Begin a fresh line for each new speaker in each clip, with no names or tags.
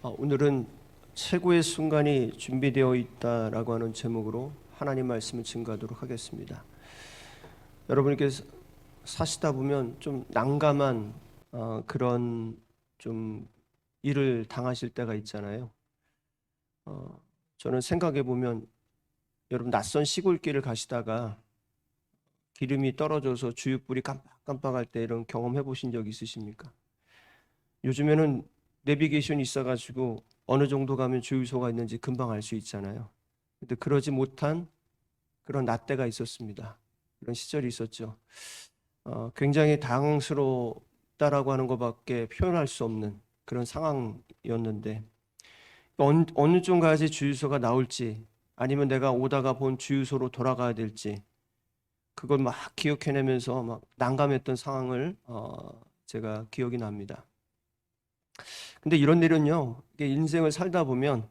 오늘은 최고의 순간이 준비되어 있다라고 하는 제목으로 하나님 말씀을 증거하도록 하겠습니다. 여러분께 사시다 보면 좀 난감한 그런 좀 일을 당하실 때가 있잖아요. 저는 생각해 보면 여러분 낯선 시골길을 가시다가 기름이 떨어져서 주유불이 깜빡깜빡할 때 이런 경험해 보신 적 있으십니까? 요즘에는 내비게이션이 있어가지고 어느 정도 가면 주유소가 있는지 금방 알 수 있잖아요. 근데 그러지 못한 그런 나때가 있었습니다. 그런 시절이 있었죠. 굉장히 당황스럽다라고 하는 것밖에 표현할 수 없는 그런 상황이었는데 어느 쪽 가야지 주유소가 나올지 아니면 내가 오다가 본 주유소로 돌아가야 될지 그걸 막 기억해내면서 막 난감했던 상황을 제가 기억이 납니다. 근데 이런 일은요, 이게 인생을 살다 보면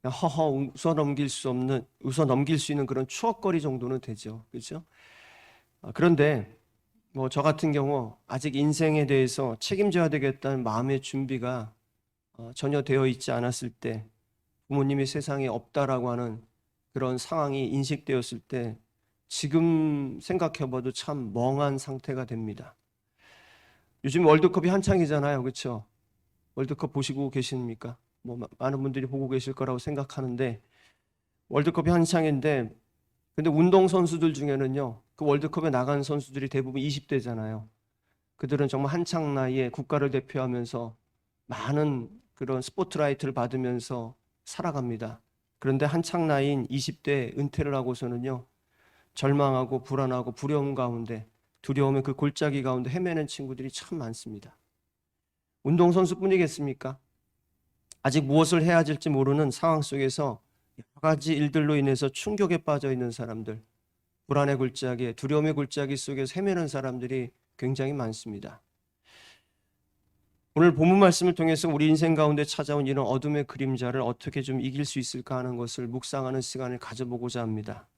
그냥 허허 웃어 넘길 수 있는 그런 추억거리 정도는 되죠. 그렇죠? 그런데 뭐 저 같은 경우 아직 인생에 대해서 책임져야 되겠다는 마음의 준비가 전혀 되어 있지 않았을 때, 부모님이 세상에 없다라고 하는 그런 상황이 인식되었을 때 지금 생각해봐도 참 멍한 상태가 됩니다. 요즘 월드컵이 한창이잖아요. 그렇죠? 월드컵 보시고 계십니까? 뭐 많은 분들이 보고 계실 거라고 생각하는데 월드컵이 한창인데 근데 운동선수들 중에는요. 그 월드컵에 나간 선수들이 대부분 20대잖아요. 그들은 정말 한창 나이에 국가를 대표하면서 많은 그런 스포트라이트를 받으면서 살아갑니다. 그런데 한창 나이인 20대 은퇴를 하고서는요. 절망하고 불안하고 두려움 가운데 두려움의 그 골짜기 가운데 헤매는 친구들이 참 많습니다. 운동선수뿐이겠습니까? 아직 무엇을 해야 될지 모르는 상황 속에서 여러 가지 일들로 인해서 충격에 빠져 있는 사람들, 불안의 골짜기, 두려움의 골짜기 속에서 헤매는 사람들이 굉장히 많습니다. 오늘 본문 말씀을 통해서 우리 인생 가운데 찾아온 이런 어둠의 그림자를 어떻게 좀 이길 수 있을까 하는 것을 묵상하는 시간을 가져보고자 합니다.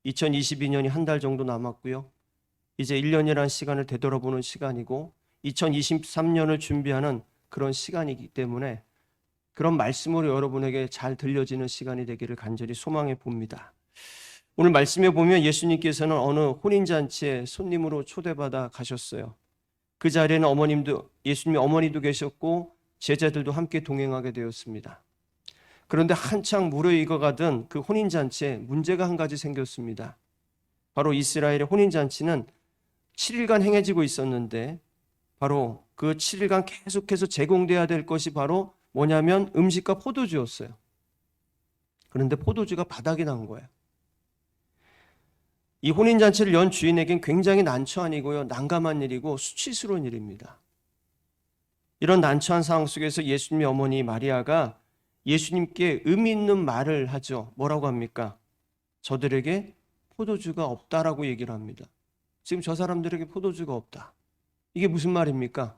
2022년이 한 달 정도 남았고요. 이제 1년이라는 시간을 되돌아보는 시간이고 2023년을 준비하는 그런 시간이기 때문에 그런 말씀으로 여러분에게 잘 들려지는 시간이 되기를 간절히 소망해 봅니다. 오늘 말씀에 보면 예수님께서는 어느 혼인잔치에 손님으로 초대받아 가셨어요. 그 자리에는 예수님의 어머니도 계셨고 제자들도 함께 동행하게 되었습니다. 그런데 한창 무르익어가던 그 혼인잔치에 문제가 한 가지 생겼습니다. 바로 이스라엘의 혼인잔치는 7일간 행해지고 있었는데 바로 그 7일간 계속해서 제공돼야 될 것이 바로 뭐냐면 음식과 포도주였어요. 그런데 포도주가 바닥이 난 거예요. 이 혼인잔치를 연 주인에겐 굉장히 난처한 일이고요. 난감한 일이고 수치스러운 일입니다. 이런 난처한 상황 속에서 예수님의 어머니 마리아가 예수님께 의미 있는 말을 하죠. 뭐라고 합니까? 저들에게 포도주가 없다라고 얘기를 합니다. 지금 저 사람들에게 포도주가 없다. 이게 무슨 말입니까?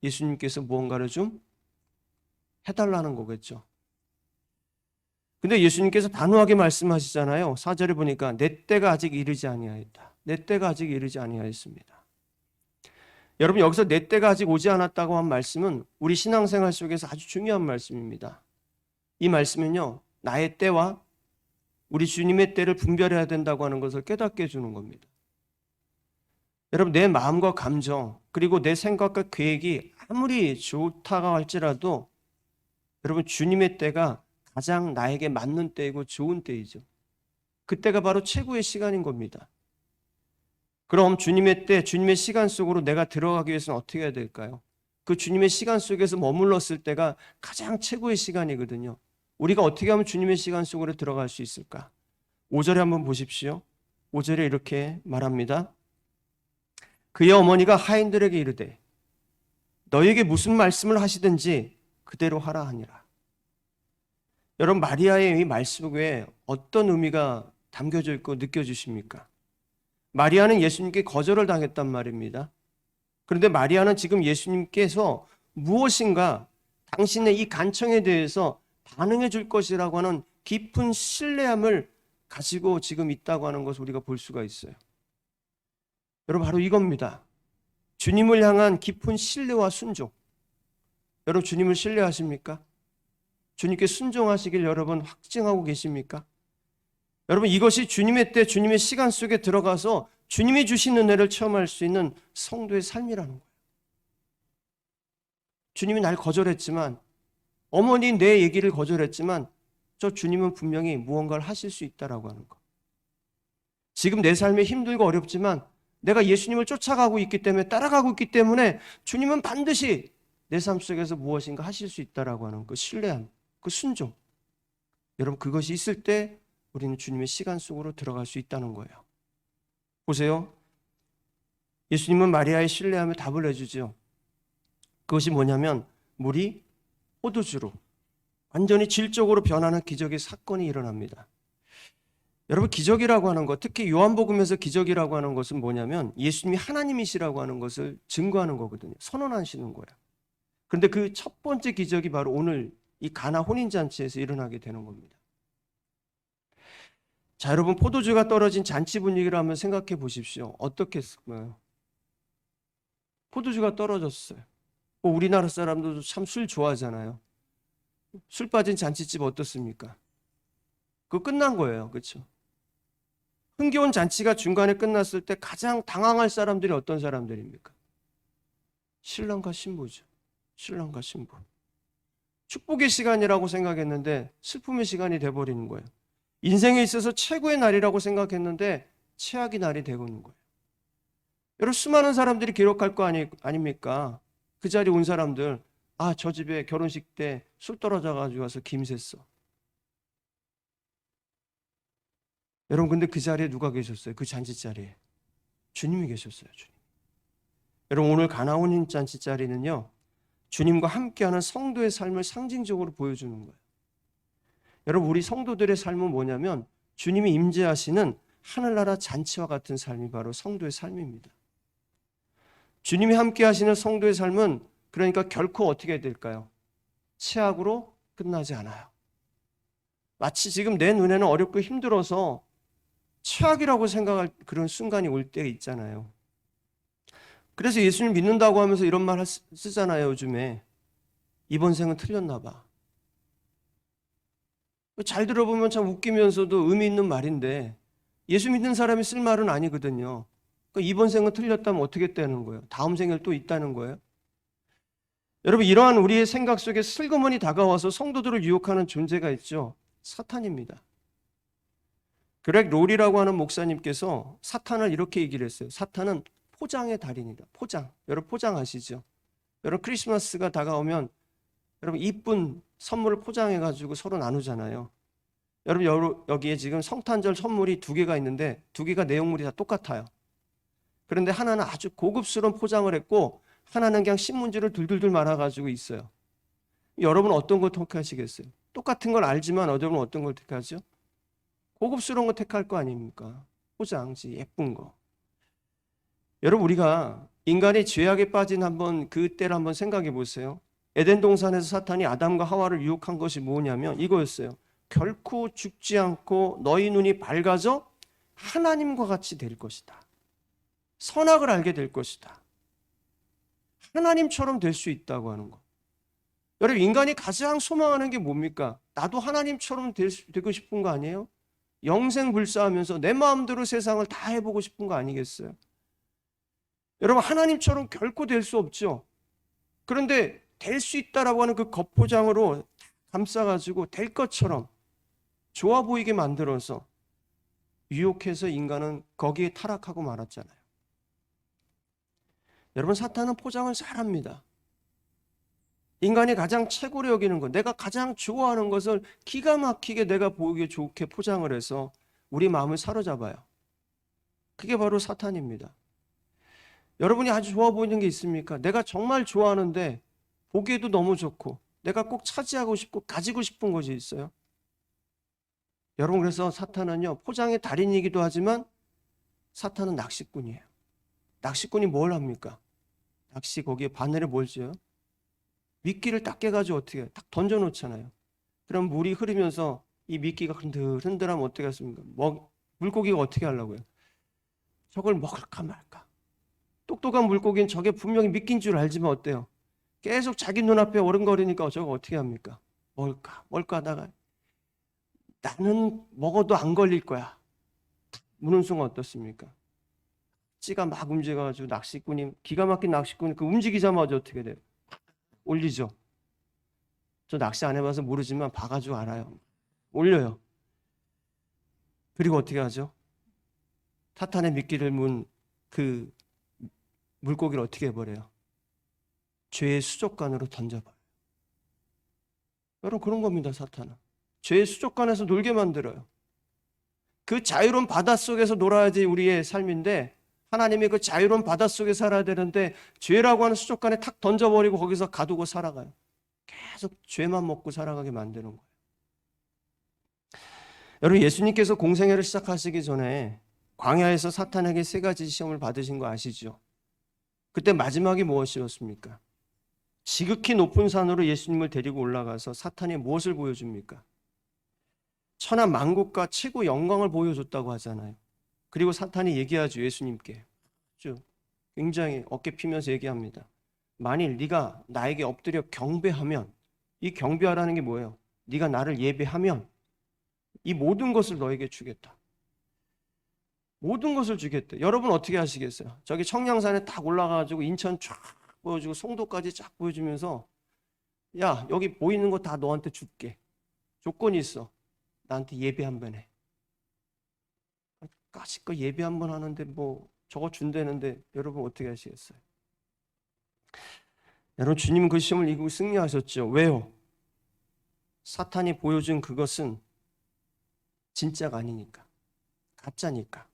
예수님께서 무언가를 좀 해달라는 거겠죠. 근데 예수님께서 단호하게 말씀하시잖아요. 4절에 보니까 내 때가 아직 이르지 아니하였다. 내 때가 아직 이르지 아니하였습니다. 여러분 여기서 내 때가 아직 오지 않았다고 한 말씀은 우리 신앙생활 속에서 아주 중요한 말씀입니다. 이 말씀은요. 나의 때와 우리 주님의 때를 분별해야 된다고 하는 것을 깨닫게 해주는 겁니다. 여러분 내 마음과 감정 그리고 내 생각과 계획이 아무리 좋다고 할지라도 여러분 주님의 때가 가장 나에게 맞는 때이고 좋은 때이죠. 그때가 바로 최고의 시간인 겁니다. 그럼 주님의 때, 주님의 시간 속으로 내가 들어가기 위해서는 어떻게 해야 될까요? 그 주님의 시간 속에서 머물렀을 때가 가장 최고의 시간이거든요. 우리가 어떻게 하면 주님의 시간 속으로 들어갈 수 있을까? 5절에 한번 보십시오. 5절에 이렇게 말합니다. 그의 어머니가 하인들에게 이르되 너에게 무슨 말씀을 하시든지 그대로 하라 하니라. 여러분 마리아의 이 말씀 외에 어떤 의미가 담겨져 있고 느껴지십니까? 마리아는 예수님께 거절을 당했단 말입니다. 그런데 마리아는 지금 예수님께서 무엇인가 당신의 이 간청에 대해서 반응해 줄 것이라고 하는 깊은 신뢰함을 가지고 지금 있다고 하는 것을 우리가 볼 수가 있어요. 여러분 바로 이겁니다. 주님을 향한 깊은 신뢰와 순종. 여러분 주님을 신뢰하십니까? 주님께 순종하시길 여러분 확증하고 계십니까? 여러분 이것이 주님의 때 주님의 시간 속에 들어가서 주님이 주신 은혜를 체험할 수 있는 성도의 삶이라는 거예요. 주님이 날 거절했지만, 어머니 내 얘기를 거절했지만 저 주님은 분명히 무언가를 하실 수 있다라고 하는 거. 지금 내 삶이 힘들고 어렵지만 내가 예수님을 쫓아가고 있기 때문에, 따라가고 있기 때문에 주님은 반드시 내 삶 속에서 무엇인가 하실 수 있다라고 하는 그 신뢰함, 그 순종. 여러분 그것이 있을 때 우리는 주님의 시간 속으로 들어갈 수 있다는 거예요. 보세요. 예수님은 마리아의 신뢰함에 답을 해주죠. 그것이 뭐냐면 물이 포도주로 완전히 질적으로 변하는 기적의 사건이 일어납니다. 여러분 기적이라고 하는 것, 특히 요한복음에서 기적이라고 하는 것은 뭐냐면 예수님이 하나님이시라고 하는 것을 증거하는 거거든요. 선언하시는 거예요. 그런데 그 첫 번째 기적이 바로 오늘 이 가나 혼인잔치에서 일어나게 되는 겁니다. 자, 여러분 포도주가 떨어진 잔치 분위기를 한번 생각해 보십시오. 어떻겠어요? 포도주가 떨어졌어요. 우리나라 사람들도 참 술 좋아하잖아요. 술 빠진 잔치집 어떻습니까? 그거 끝난 거예요. 그렇죠? 흥겨운 잔치가 중간에 끝났을 때 가장 당황할 사람들이 어떤 사람들입니까? 신랑과 신부죠. 신랑과 신부. 축복의 시간이라고 생각했는데 슬픔의 시간이 돼버리는 거예요. 인생에 있어서 최고의 날이라고 생각했는데 최악의 날이 되고는 거예요. 여러분 수많은 사람들이 기록할 거 아닙니까? 그 자리에 온 사람들, 아, 저 집에 결혼식 때 술 떨어져가지고 와서 김샜어. 여러분 근데 그 자리에 누가 계셨어요? 그 잔치 자리에 주님이 계셨어요. 주님. 여러분 오늘 가나 혼인 잔치 자리는요, 주님과 함께하는 성도의 삶을 상징적으로 보여주는 거예요. 여러분 우리 성도들의 삶은 뭐냐면 주님이 임재하시는 하늘나라 잔치와 같은 삶이 바로 성도의 삶입니다. 주님이 함께하시는 성도의 삶은 그러니까 결코 어떻게 될까요? 최악으로 끝나지 않아요. 마치 지금 내 눈에는 어렵고 힘들어서 최악이라고 생각할 그런 순간이 올 때 있잖아요. 그래서 예수님 믿는다고 하면서 이런 말 쓰잖아요. 요즘에 이번 생은 틀렸나 봐. 잘 들어보면 참 웃기면서도 의미 있는 말인데 예수 믿는 사람이 쓸 말은 아니거든요. 그러니까 이번 생은 틀렸다면 어떻게 되는 거예요? 다음 생에 또 있다는 거예요? 여러분 이러한 우리의 생각 속에 슬그머니 다가와서 성도들을 유혹하는 존재가 있죠. 사탄입니다. 그렉 롤이라고 하는 목사님께서 사탄을 이렇게 얘기를 했어요. 사탄은 포장의 달인이다. 포장. 여러분 포장 아시죠? 여러분 크리스마스가 다가오면 여러분 이쁜 선물을 포장해가지고 서로 나누잖아요. 여러분 여기에 지금 성탄절 선물이 2개가 있는데 2개가 내용물이 다 똑같아요. 그런데 하나는 아주 고급스러운 포장을 했고 하나는 그냥 신문지를 둘둘둘 말아가지고 있어요. 여러분 어떤 걸 택하시겠어요? 똑같은 걸 알지만 여러분 어떤 걸 택하죠? 고급스러운 거 택할 거 아닙니까? 포장지 예쁜 거. 여러분 우리가 인간이 죄악에 빠진 그 때를 한번 생각해 보세요. 에덴 동산에서 사탄이 아담과 하와를 유혹한 것이 뭐냐면 이거였어요. 결코 죽지 않고 너희 눈이 밝아져 하나님과 같이 될 것이다. 선악을 알게 될 것이다. 하나님처럼 될 수 있다고 하는 것. 여러분 인간이 가장 소망하는 게 뭡니까? 나도 하나님처럼 되고 싶은 거 아니에요? 영생불사하면서 내 마음대로 세상을 다 해보고 싶은 거 아니겠어요? 여러분 하나님처럼 결코 될 수 없죠. 그런데 될 수 있다라고 하는 그 겉포장으로 감싸가지고 될 것처럼 좋아 보이게 만들어서 유혹해서 인간은 거기에 타락하고 말았잖아요. 여러분 사탄은 포장을 잘합니다. 인간이 가장 최고로 여기는 것, 내가 가장 좋아하는 것을 기가 막히게 내가 보기에 좋게 포장을 해서 우리 마음을 사로잡아요. 그게 바로 사탄입니다. 여러분이 아주 좋아 보이는 게 있습니까? 내가 정말 좋아하는데 보기에도 너무 좋고 내가 꼭 차지하고 싶고 가지고 싶은 것이 있어요. 여러분 그래서 사탄은요 포장의 달인이기도 하지만 사탄은 낚시꾼이에요. 낚시꾼이 뭘 합니까? 낚시 거기에 바늘에 뭘 쥐어요? 미끼를 딱 깨가지고 어떻게 해요? 딱 던져놓잖아요. 그럼 물이 흐르면서 이 미끼가 흔들흔들하면 어떻게 하십니까? 물고기가 어떻게 하려고요? 저걸 먹을까 말까? 똑똑한 물고기는 저게 분명히 미끼인 줄 알지만 어때요? 계속 자기 눈앞에 어른거리니까 저거 어떻게 합니까? 뭘까 하다가 나는 먹어도 안 걸릴 거야. 무는 순간 어떻습니까? 찌가 막 움직여가지고 낚시꾼이, 기가 막힌 낚시꾼이 그 움직이자마자 어떻게 돼요? 올리죠. 저 낚시 안 해봐서 모르지만 봐가지고 알아요. 올려요. 그리고 어떻게 하죠? 사탄의 미끼를 문 그 물고기를 어떻게 해버려요? 죄의 수족관으로 던져버려요. 여러분, 그런 겁니다. 사탄은 죄의 수족관에서 놀게 만들어요. 그 자유로운 바닷속에서 놀아야지 우리의 삶인데, 하나님이 그 자유로운 바닷속에 살아야 되는데 죄라고 하는 수족관에 탁 던져버리고 거기서 가두고 살아가요. 계속 죄만 먹고 살아가게 만드는 거예요. 여러분, 예수님께서 공생애를 시작하시기 전에 광야에서 사탄에게 3가지 시험을 받으신 거 아시죠? 그때 마지막이 무엇이었습니까? 지극히 높은 산으로 예수님을 데리고 올라가서 사탄이 무엇을 보여줍니까? 천하 만국과 최고 영광을 보여줬다고 하잖아요. 그리고 사탄이 얘기하죠. 예수님께 굉장히 어깨 피면서 얘기합니다. 만일 네가 나에게 엎드려 경배하면, 이 경배하라는 게 뭐예요? 네가 나를 예배하면 이 모든 것을 너에게 주겠다. 모든 것을 주겠대. 여러분 어떻게 하시겠어요? 저기 청량산에 딱 올라가가지고 인천 쫙 보여주고 송도까지 쫙 보여주면서, 야, 여기 보이는 거 다 너한테 줄게. 조건이 있어. 나한테 예배 한번 해. 까짓거 예배 한번 하는데 뭐 저거 준다는데 여러분 어떻게 하시겠어요? 여러분, 주님은 그 시험을 이기고 승리하셨죠. 왜요? 사탄이 보여준 그것은 진짜가 아니니까. 가짜니까.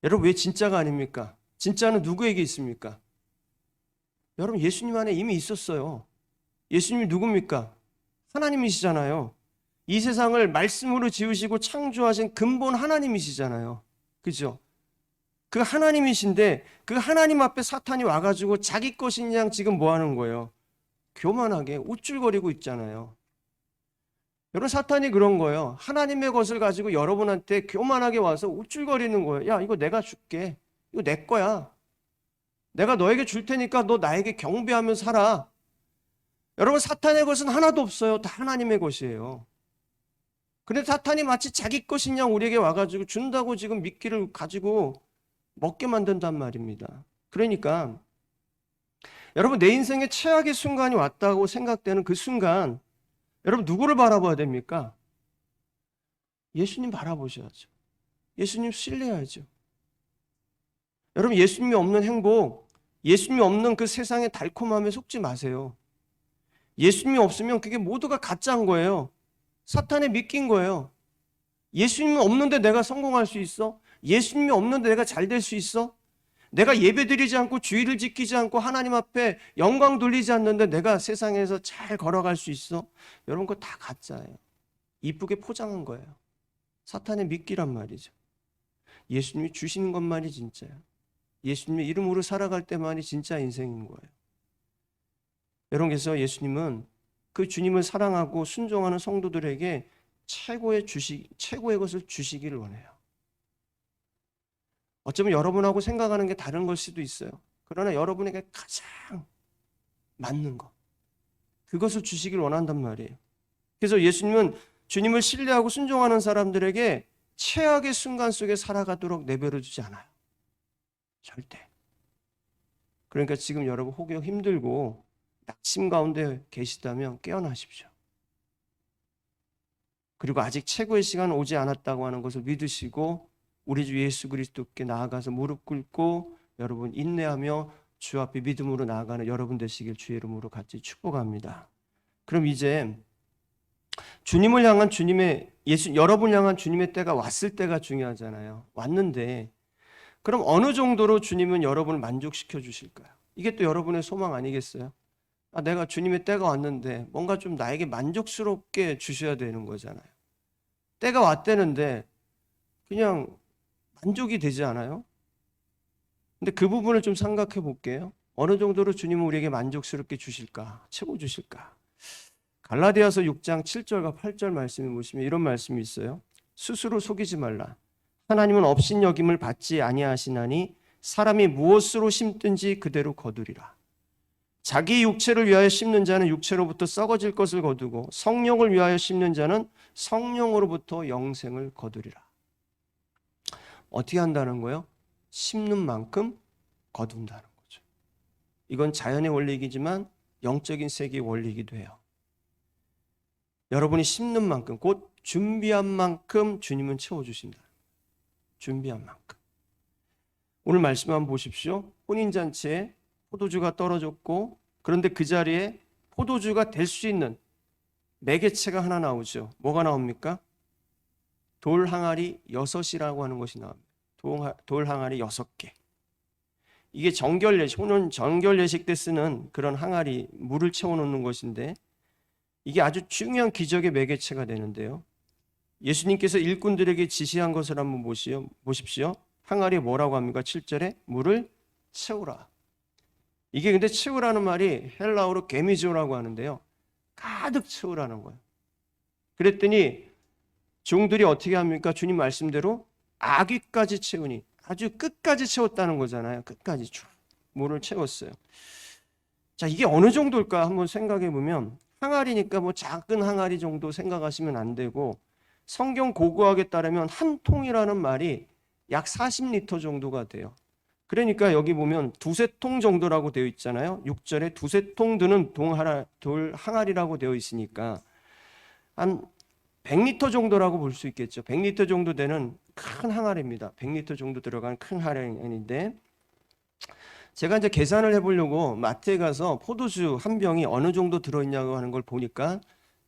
여러분, 왜 진짜가 아닙니까? 진짜는 누구에게 있습니까? 여러분, 예수님 안에 이미 있었어요. 예수님이 누굽니까? 하나님이시잖아요. 이 세상을 말씀으로 지으시고 창조하신 근본 하나님이시잖아요. 그죠? 그 하나님이신데 그 하나님 앞에 사탄이 와가지고 자기 것인 양 지금 뭐 하는 거예요? 교만하게 우쭐거리고 있잖아요. 여러분, 사탄이 그런 거예요. 하나님의 것을 가지고 여러분한테 교만하게 와서 우쭐거리는 거예요. 야, 이거 내가 줄게. 이거 내 거야. 내가 너에게 줄 테니까 너 나에게 경배하며 살아. 여러분, 사탄의 것은 하나도 없어요. 다 하나님의 것이에요. 그런데 사탄이 마치 자기 것인 양 우리에게 와가지고 준다고 지금 미끼를 가지고 먹게 만든단 말입니다. 그러니까 여러분, 내 인생에 최악의 순간이 왔다고 생각되는 그 순간, 여러분 누구를 바라봐야 됩니까? 예수님 바라보셔야죠. 예수님 신뢰해야죠. 여러분, 예수님이 없는 행복, 예수님이 없는 그 세상의 달콤함에 속지 마세요. 예수님이 없으면 그게 모두가 가짜인 거예요. 사탄에 믿긴 거예요. 예수님이 없는데 내가 성공할 수 있어? 예수님이 없는데 내가 잘 될 수 있어? 내가 예배드리지 않고 주의를 지키지 않고 하나님 앞에 영광 돌리지 않는데 내가 세상에서 잘 걸어갈 수 있어? 여러분, 그거 다 가짜예요. 이쁘게 포장한 거예요. 사탄의 미끼란 말이죠. 예수님이 주시는 것만이 진짜예요. 예수님의 이름으로 살아갈 때만이 진짜 인생인 거예요. 여러분께서 예수님은 그 주님을 사랑하고 순종하는 성도들에게 최고의 것을 주시기를 원해요. 어쩌면 여러분하고 생각하는 게 다른 걸 수도 있어요. 그러나 여러분에게 가장 맞는 것, 그것을 주시길 원한단 말이에요. 그래서 예수님은 주님을 신뢰하고 순종하는 사람들에게 최악의 순간 속에 살아가도록 내버려 두지 않아요. 절대. 그러니까 지금 여러분 혹여 힘들고 낙심 가운데 계시다면 깨어나십시오. 그리고 아직 최고의 시간은 오지 않았다고 하는 것을 믿으시고 우리 주 예수 그리스도께 나아가서 무릎 꿇고 여러분 인내하며 주 앞에 믿음으로 나아가는 여러분 되시길 주의 이름으로 같이 축복합니다. 그럼 이제 주님을 향한 여러분 향한 주님의 때가 왔을 때가 중요하잖아요. 왔는데 그럼 어느 정도로 주님은 여러분을 만족시켜 주실까요? 이게 또 여러분의 소망 아니겠어요? 내가 주님의 때가 왔는데 뭔가 좀 나에게 만족스럽게 주셔야 되는 거잖아요. 때가 왔다는데 그냥 만족이 되지 않아요? 근데 그 부분을 좀 생각해 볼게요. 어느 정도로 주님은 우리에게 만족스럽게 주실까? 채워 주실까? 갈라디아서 6장 7절과 8절 말씀을 보시면 이런 말씀이 있어요. 스스로 속이지 말라. 하나님은 업신여김을 받지 아니하시나니 사람이 무엇으로 심든지 그대로 거두리라. 자기 육체를 위하여 심는 자는 육체로부터 썩어질 것을 거두고 성령을 위하여 심는 자는 성령으로부터 영생을 거두리라. 어떻게 한다는 거예요? 심는 만큼 거둔다는 거죠. 이건 자연의 원리이지만 영적인 세계의 원리이기도 해요. 여러분이 심는 만큼, 곧 준비한 만큼 주님은 채워주신다. 준비한 만큼. 오늘 말씀 한번 보십시오. 혼인잔치에 포도주가 떨어졌고, 그런데 그 자리에 포도주가 될 수 있는 매개체가 하나 나오죠. 뭐가 나옵니까? 돌 항아리 6이라고 하는 것이 나옵니다. 돌 항아리 6개. 이게 혼은 정결 예식 때 쓰는 그런 항아리, 물을 채워놓는 것인데, 이게 아주 중요한 기적의 매개체가 되는데요. 예수님께서 일꾼들에게 지시한 것을 한번 보십시오. 항아리에 뭐라고 합니까? 7절에 물을 채우라. 이게 근데 채우라는 말이 헬라어로 게미조라고 하는데요. 가득 채우라는 거예요. 그랬더니 종들이 어떻게 합니까? 주님 말씀대로 아귀까지 채우니, 아주 끝까지 채웠다는 거잖아요. 끝까지 쭉 물을 채웠어요. 자, 이게 어느 정도일까 한번 생각해 보면, 항아리니까 뭐 작은 항아리 정도 생각하시면 안 되고, 성경 고고학에 따르면 한 통이라는 말이 약 40리터 정도가 돼요. 그러니까 여기 보면 두세 통 정도라고 되어 있잖아요. 6절에 두세 통 드는 돌 항아리라고 되어 있으니까 한 100리터 정도라고 볼 수 있겠죠. 100리터 정도 되는 큰 항아리입니다. 100리터 정도 들어간 큰 항아리인데, 제가 이제 계산을 해보려고 마트에 가서 포도주 한 병이 어느 정도 들어있냐고 하는 걸 보니까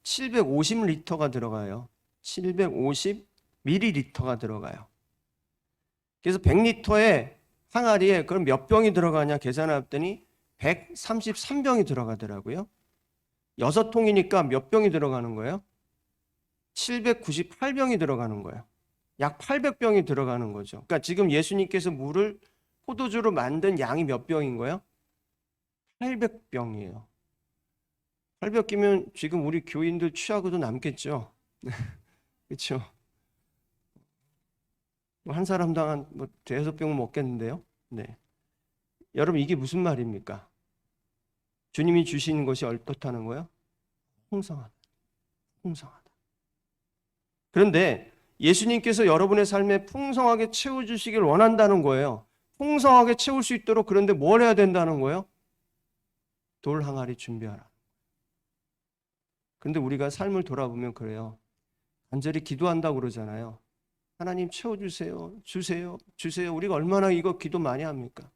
750리터가 들어가요. 750ml가 들어가요. 그래서 100리터의 항아리에 그럼 몇 병이 들어가냐 계산을 했더니 133병이 들어가더라고요. 6통이니까 몇 병이 들어가는 거예요? 798병이 들어가는 거예요. 약 800병이 들어가는 거죠. 그러니까 지금 예수님께서 포도주로 만든 양이 몇 병인 거예요? 800병이에요. 800개면 지금 우리 교인들 취하고도 남겠죠. 그렇죠? 한 사람당 한 대여섯 병은 먹겠는데요. 네. 여러분, 이게 무슨 말입니까? 주님이 주시는 것이 어떻다는 거예요? 풍성하다. 풍성하다. 그런데 예수님께서 여러분의 삶에 풍성하게 채워주시길 원한다는 거예요. 풍성하게 채울 수 있도록, 그런데 뭘 해야 된다는 거예요? 돌 항아리 준비하라. 근데 우리가 삶을 돌아보면 그래요. 간절히 기도한다고 그러잖아요. 하나님 채워주세요. 주세요. 주세요. 우리가 얼마나 이거 기도 많이 합니까?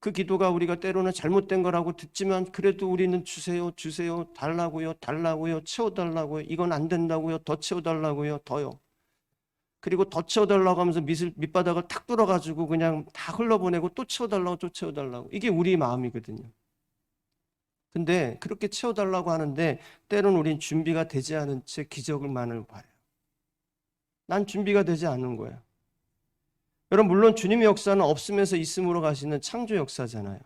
그 기도가 우리가 때로는 잘못된 거라고 듣지만 그래도 우리는 주세요. 주세요. 달라고요. 달라고요. 채워달라고요. 이건 안 된다고요. 더 채워달라고요. 더요. 그리고 더 채워달라고 하면서 밑바닥을 탁 뚫어가지고 그냥 다 흘러보내고 또 채워달라고 또 채워달라고. 이게 우리 마음이거든요. 근데 그렇게 채워달라고 하는데 때로는 우린 준비가 되지 않은 채 기적을만을 바라요. 난 준비가 되지 않는 거예요. 여러분, 물론 주님의 역사는 없으면서 있음으로 가시는 창조 역사잖아요.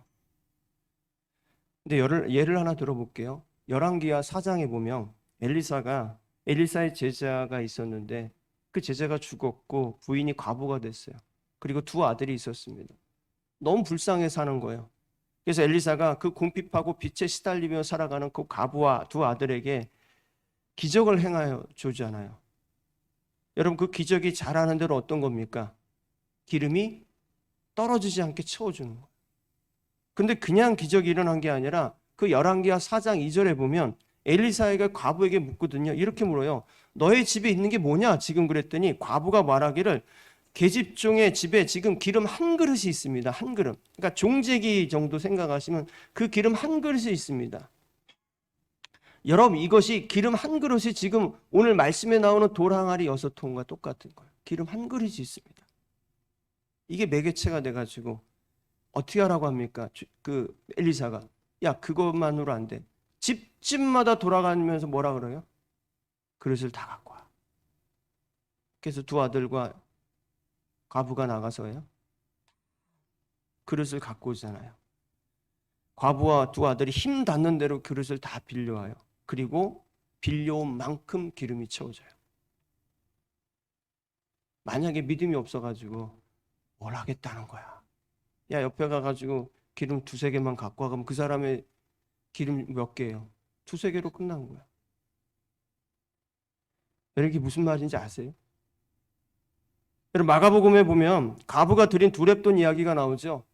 근데 예를 하나 들어볼게요. 열왕기하 4장에 보면 엘리사의 제자가 있었는데 그 제자가 죽었고 부인이 과부가 됐어요. 그리고 두 아들이 있었습니다. 너무 불쌍해 사는 거예요. 그래서 엘리사가 그 궁핍하고 빛에 시달리며 살아가는 그 과부와 두 아들에게 기적을 행하여 주잖아요. 여러분, 그 기적이 잘하는 대로 어떤 겁니까? 기름이 떨어지지 않게 채워주는 거예요. 근데 그냥 기적이 일어난 게 아니라 그 열왕기하 4장 2절에 보면 엘리사가 과부에게 묻거든요. 이렇게 물어요. 너의 집에 있는 게 뭐냐? 지금 그랬더니 과부가 말하기를 계집종의 집에 지금 기름 한 그릇이 있습니다. 한 그릇. 그러니까 종제기 정도 생각하시면 그 기름 한 그릇이 있습니다. 여러분, 이것이 기름 한 그릇이 지금 오늘 말씀에 나오는 돌 항아리 6통과 똑같은 거예요. 기름 한 그릇이 있습니다. 이게 매개체가 돼가지고 어떻게 하라고 합니까? 그 엘리사가 야, 그것만으로 안 돼. 집집마다 돌아가면서 뭐라 그래요? 그릇을 다 갖고 와. 그래서 두 아들과 과부가 나가서요, 그릇을 갖고 오잖아요. 과부와 두 아들이 힘 닿는 대로 그릇을 다 빌려와요. 그리고 빌려온 만큼 기름이 채워져요. 만약에 믿음이 없어가지고 뭘 하겠다는 거야. 야, 옆에 가가지고 기름 두세 개만 갖고 와가면 그 사람의 기름 몇 개예요? 두세 개로 끝난 거야. 여러분 이게 무슨 말인지 아세요? 여러분 마가복음에 보면 과부가 드린 두 렙돈 이야기가 나오죠.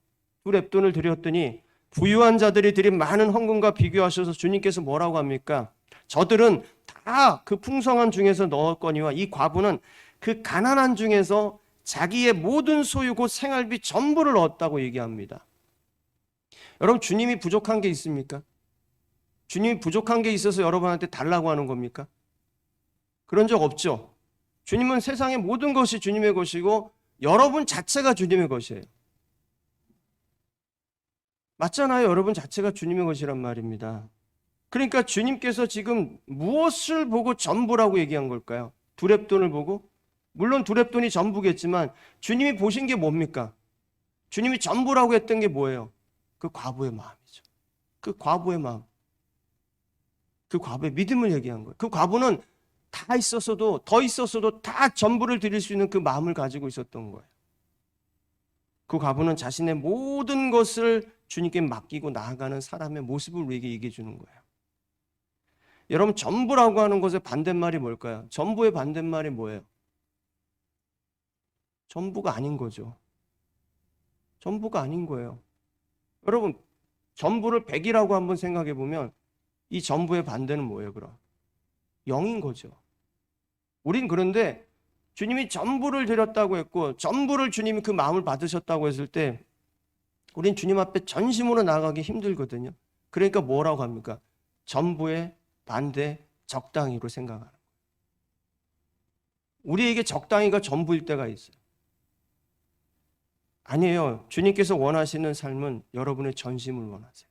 두 렙돈을 드렸더니 부유한 자들이 드린 많은 헌금과 비교하셔서 주님께서 뭐라고 합니까? 저들은 다 그 풍성한 중에서 넣었거니와 이 과부는 그 가난한 중에서 자기의 모든 소유 곧 생활비 전부를 넣었다고 얘기합니다. 여러분 주님이 부족한 게 있습니까? 주님이 부족한 게 있어서 여러분한테 달라고 하는 겁니까? 그런 적 없죠. 주님은 세상의 모든 것이 주님의 것이고 여러분 자체가 주님의 것이에요. 맞잖아요. 여러분 자체가 주님의 것이란 말입니다. 그러니까 주님께서 지금 무엇을 보고 전부라고 얘기한 걸까요? 두 렙돈을 보고? 물론 두 렙돈이 전부겠지만 주님이 보신 게 뭡니까? 주님이 전부라고 했던 게 뭐예요? 그 과부의 마음이죠. 그 과부의 마음. 그 과부의 믿음을 얘기한 거예요. 그 과부는 다 있었어도 더 있었어도 다 전부를 드릴 수 있는 그 마음을 가지고 있었던 거예요. 그 과부는 자신의 모든 것을 주님께 맡기고 나아가는 사람의 모습을 우리에게 얘기해 주는 거예요. 여러분 전부라고 하는 것의 반대말이 뭘까요? 전부의 반대말이 뭐예요? 전부가 아닌 거죠. 전부가 아닌 거예요. 여러분 전부를 100이라고 한번 생각해 보면 이 전부의 반대는 뭐예요 그럼? 0인 거죠. 우린 그런데 주님이 전부를 드렸다고 했고 전부를 주님이 그 마음을 받으셨다고 했을 때 우린 주님 앞에 전심으로 나아가기 힘들거든요. 그러니까 뭐라고 합니까? 전부의 반대 적당히로 생각하는 거예요. 우리에게 적당히가 전부일 때가 있어요. 아니에요. 주님께서 원하시는 삶은 여러분의 전심을 원하세요.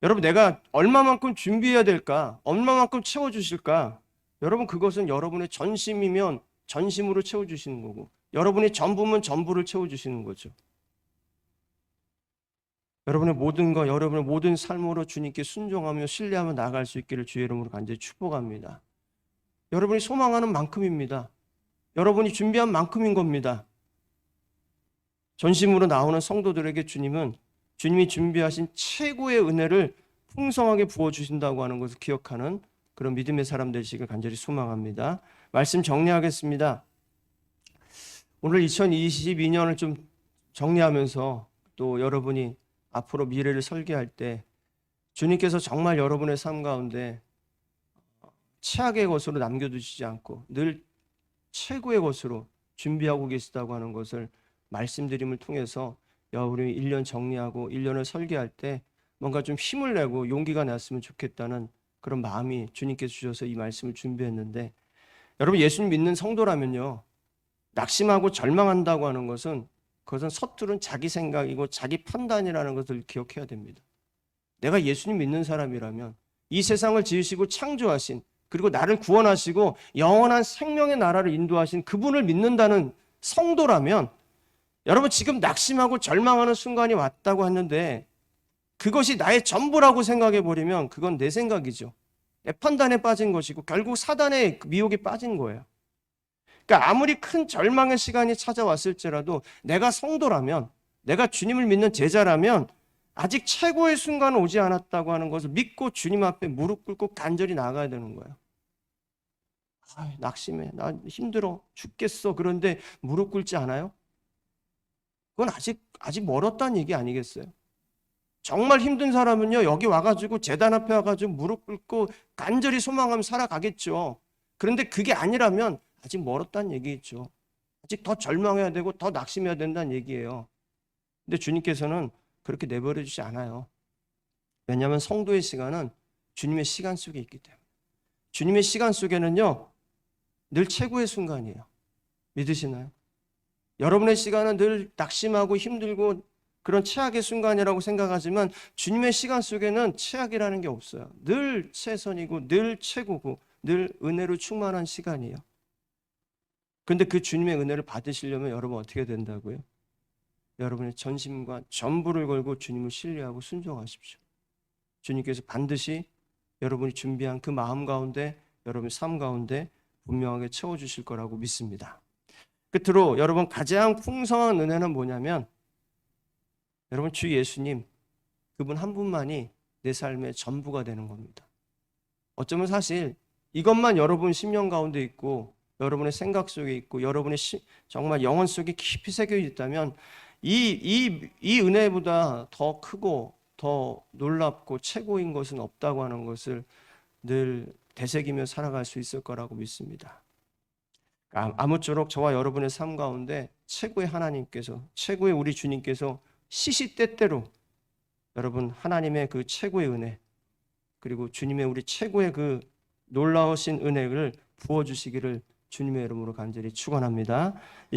여러분 내가 얼마만큼 준비해야 될까? 얼마만큼 채워주실까? 여러분 그것은 여러분의 전심이면 전심으로 채워주시는 거고 여러분이 전부면 전부를 채워주시는 거죠. 여러분의 모든 것, 여러분의 모든 삶으로 주님께 순종하며 신뢰하며 나아갈 수 있기를 주의 이름으로 간절히 축복합니다. 여러분이 소망하는 만큼입니다. 여러분이 준비한 만큼인 겁니다. 전심으로 나오는 성도들에게 주님은 주님이 준비하신 최고의 은혜를 풍성하게 부어주신다고 하는 것을 기억하는 그런 믿음의 사람 되시길 간절히 소망합니다. 말씀 정리하겠습니다. 오늘 2022년을 좀 정리하면서 또 여러분이 앞으로 미래를 설계할 때 주님께서 정말 여러분의 삶 가운데 최악의 것으로 남겨두시지 않고 늘 최고의 것으로 준비하고 계시다고 하는 것을 말씀드림을 통해서 우리 1년 정리하고 1년을 설계할 때 뭔가 좀 힘을 내고 용기가 났으면 좋겠다는 그런 마음이 주님께서 주셔서 이 말씀을 준비했는데 여러분 예수님 믿는 성도라면요 낙심하고 절망한다고 하는 것은 그것은 서투른 자기 생각이고 자기 판단이라는 것을 기억해야 됩니다. 내가 예수님 믿는 사람이라면 이 세상을 지으시고 창조하신 그리고 나를 구원하시고 영원한 생명의 나라를 인도하신 그분을 믿는다는 성도라면 여러분 지금 낙심하고 절망하는 순간이 왔다고 하는데 그것이 나의 전부라고 생각해 버리면 그건 내 생각이죠. 내 판단에 빠진 것이고 결국 사단의 미혹에 빠진 거예요. 그러니까 아무리 큰 절망의 시간이 찾아왔을지라도 내가 성도라면 내가 주님을 믿는 제자라면 아직 최고의 순간은 오지 않았다고 하는 것을 믿고 주님 앞에 무릎 꿇고 간절히 나가야 되는 거예요. 낙심해. 나 힘들어. 죽겠어. 그런데 무릎 꿇지 않아요? 그건 아직 멀었다는 얘기 아니겠어요? 정말 힘든 사람은요 여기 와가지고 제단 앞에 와가지고 무릎 꿇고 간절히 소망하며 살아가겠죠. 그런데 그게 아니라면 아직 멀었다는 얘기겠죠. 아직 더 절망해야 되고 더 낙심해야 된다는 얘기예요. 근데 주님께서는 그렇게 내버려 주지 않아요. 왜냐하면 성도의 시간은 주님의 시간 속에 있기 때문에. 주님의 시간 속에는요 늘 최고의 순간이에요. 믿으시나요? 여러분의 시간은 늘 낙심하고 힘들고 그런 최악의 순간이라고 생각하지만 주님의 시간 속에는 최악이라는 게 없어요. 늘 최선이고 늘 최고고 늘 은혜로 충만한 시간이에요. 그런데 그 주님의 은혜를 받으시려면 여러분 어떻게 된다고요? 여러분의 전심과 전부를 걸고 주님을 신뢰하고 순종하십시오. 주님께서 반드시 여러분이 준비한 그 마음 가운데 여러분의 삶 가운데 분명하게 채워주실 거라고 믿습니다. 끝으로 여러분 가장 풍성한 은혜는 뭐냐면 여러분, 주 예수님, 그분 한 분만이 내 삶의 전부가 되는 겁니다. 어쩌면 사실 이것만 여러분 심령 가운데 있고 여러분의 생각 속에 있고 여러분의 정말 영혼 속에 깊이 새겨 있다면 이 은혜보다 더 크고 더 놀랍고 최고인 것은 없다고 하는 것을 늘 되새기며 살아갈 수 있을 거라고 믿습니다. 아무쪼록 저와 여러분의 삶 가운데 최고의 하나님께서, 최고의 우리 주님께서 시시때때로 여러분 하나님의 그 최고의 은혜, 그리고 주님의 우리 최고의 그 놀라우신 은혜를 부어주시기를 주님의 이름으로 간절히 축원합니다.